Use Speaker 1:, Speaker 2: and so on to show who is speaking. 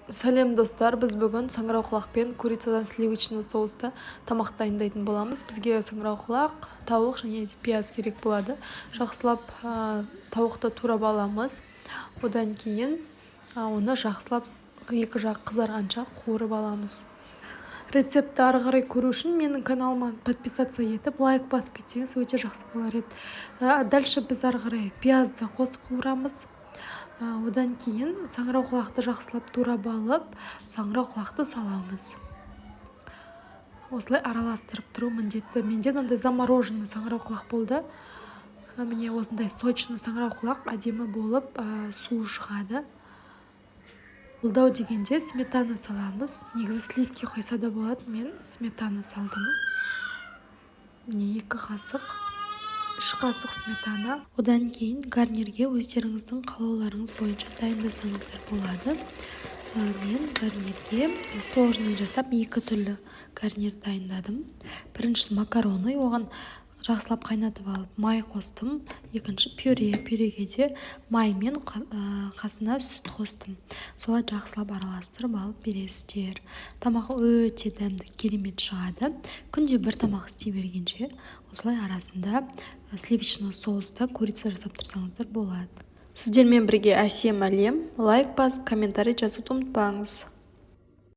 Speaker 1: Сәлем достар, біз бүгін саңырауқұлақ пен курицадан сливочный соуста тамақ дайындайтын боламыз. Бізге саңырауқұлақ, тауық және пияз керек болады. Жақсылап тауықты турап аламыз. Одан кейін оны жақсылап екі жақ қызарғанша қуырып аламыз. Рецепті ары қарай көру үшін менің каналыма подписаться етіп, лайк басып кетсеңіз өте жақсы болар еді. Дальше біз ары қарай пиязды қосып қуырамыз. Одан кейін саңырауқұлақты жақсылап турап алып, саңырауқұлақты саламыз. Осылай араластырып тұру міндетті. Менде мынандай замороженный саңырауқұлақ болды. Міне осындай сочный саңырауқұлақ әдемі болып су шығады. Бұлдау дегенде сметана саламыз. Негізі сливки құйса да болады, мен сметана салдым. Міне 2 қасық. 3 қасық сметана. Одан кейін гарнирге өздеріңіздің қалауларыңыз бойынша дайындасаңыздар болады. Мен гарнирге сложный жасап 2 түрлі гарнир дайындадым. Біріншісі макароны, оған жақсылап қайнатып алып май қостым. Екінші пюреге де май мен қасына сүт қостым. Солай жақсылап араластырып алып бересіздер. Тамақ өте дәмді, керемет шығады. Күнде бір тамақ істей бергенше осылай арасында сливочный соуста курица жасап тұрсаңыздар болады. Сіздермен бірге әсем әлем. Лайк басып, комментарий жазуды ұмытпаңыз.